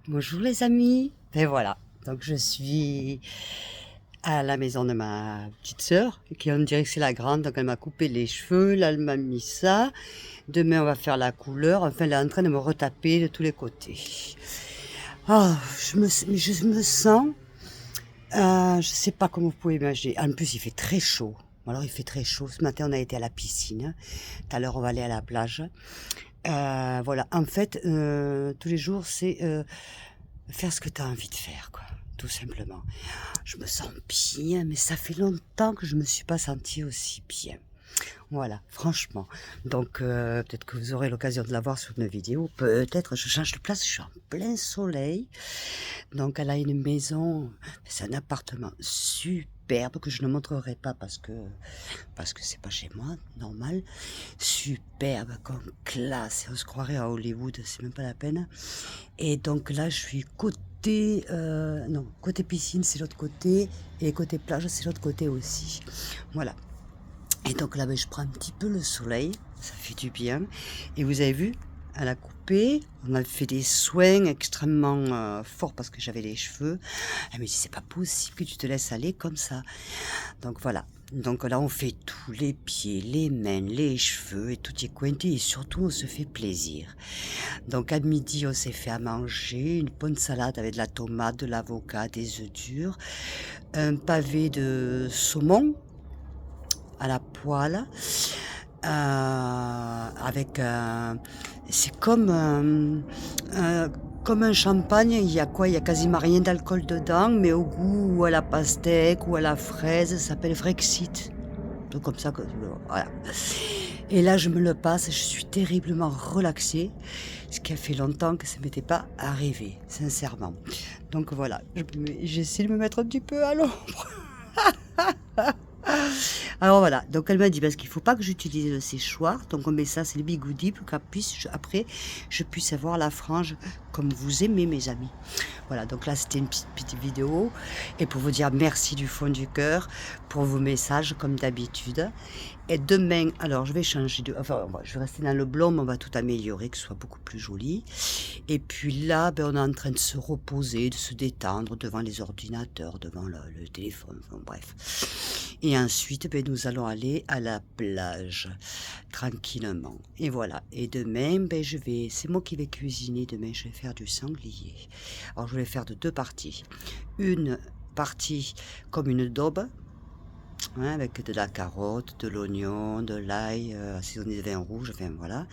Bonjour les amis, et voilà, donc je suis à la maison de ma petite sœur, qui on dirait que c'est la grande, donc elle m'a coupé les cheveux, là elle m'a mis ça, demain on va faire la couleur, enfin elle est en train de me retaper de tous les côtés. Ah, je me sens, je sais pas comment vous pouvez imaginer, en plus il fait très chaud, alors il fait très chaud, ce matin on a été à la piscine, tout à l'heure on va aller à la plage. Voilà, en fait, tous les jours c'est... faire ce que tu as envie de faire, quoi, tout simplement. Je me sens bien, mais ça fait longtemps que je me suis pas sentie aussi bien. Voilà, franchement. Donc, peut-être que vous aurez l'occasion de la voir sur une vidéo. Peut-être, je change de place, je suis en plein soleil. Donc, elle a une maison, c'est un appartement superbe que je ne montrerai pas parce que c'est pas chez moi, normal. Superbe, comme classe, on se croirait à Hollywood, c'est même pas la peine. Et donc là, je suis côté, non, côté piscine, c'est l'autre côté, et côté plage, c'est l'autre côté aussi. Voilà. Et donc là, ben, je prends un petit peu le soleil, ça fait du bien. Et vous avez vu, elle a coupé, on a fait des soins extrêmement forts parce que j'avais les cheveux. Elle me dit, c'est pas possible que tu te laisses aller comme ça. Donc voilà. Donc là, on fait tout, les pieds, les mains, les cheveux, et tout est cointé, et surtout, on se fait plaisir. Donc à midi, on s'est fait à manger, une bonne salade avec de la tomate, de l'avocat, des œufs durs, un pavé de saumon à la poêle, avec un... C'est comme un champagne, il y a quoi? Il y a quasiment rien d'alcool dedans, mais au goût ou à la pastèque ou à la fraise, ça s'appelle Frexit. Un peu comme ça, voilà. Et là, je me le passe, je suis terriblement relaxée, ce qui a fait longtemps que ça ne m'était pas arrivé, sincèrement. Donc voilà, j'essaie de me mettre un petit peu à l'ombre. Alors voilà, donc elle m'a dit parce qu'il ne faut pas que j'utilise le séchoir, donc on met ça, c'est le bigoudi, pour qu'après je puisse avoir la frange comme vous aimez mes amis. Voilà, donc là c'était une petite vidéo, et pour vous dire merci du fond du cœur pour vos messages comme d'habitude. Et demain, alors je vais changer enfin je vais rester dans le blond, mais on va tout améliorer, que ce soit beaucoup plus joli. Et puis là, ben, on est en train de se reposer, de se détendre devant les ordinateurs, devant le téléphone, enfin, bref. Et ensuite, ben, nous allons aller à la plage, tranquillement. Et voilà. Et demain, ben, c'est moi qui vais cuisiner. Demain, je vais faire du sanglier. Alors, je vais faire de deux parties. Une partie comme une daube, hein, avec de la carotte, de l'oignon, de l'ail, assaisonné de vin rouge, enfin voilà.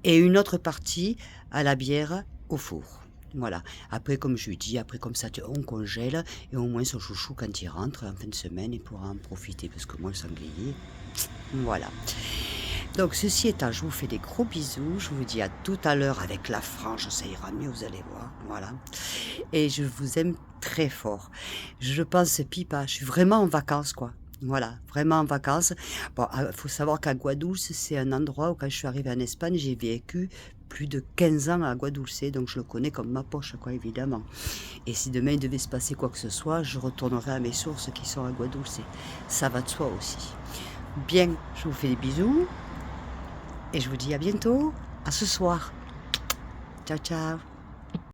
Et une autre partie à la bière au four. Voilà. Après, comme je lui dis, après comme ça, on congèle, et au moins son chouchou, quand il rentre en fin de semaine, il pourra en profiter, parce que moi, le sanglier, voilà. Donc, ceci étant, je vous fais des gros bisous. Je vous dis à tout à l'heure avec la frange, ça ira mieux, vous allez voir. Voilà. Et je vous aime très fort. Je pense pipa, je suis vraiment en vacances, quoi. Voilà, vraiment en vacances. Bon, il faut savoir qu'à Guadulce, c'est un endroit où quand je suis arrivée en Espagne, j'ai vécu plus de 15 ans à Guadulce, donc je le connais comme ma poche, quoi, évidemment. Et si demain il devait se passer quoi que ce soit, je retournerai à mes sources qui sont à Guadulce. Ça va de soi aussi. Bien, je vous fais des bisous, et je vous dis à bientôt, à ce soir. Ciao, ciao.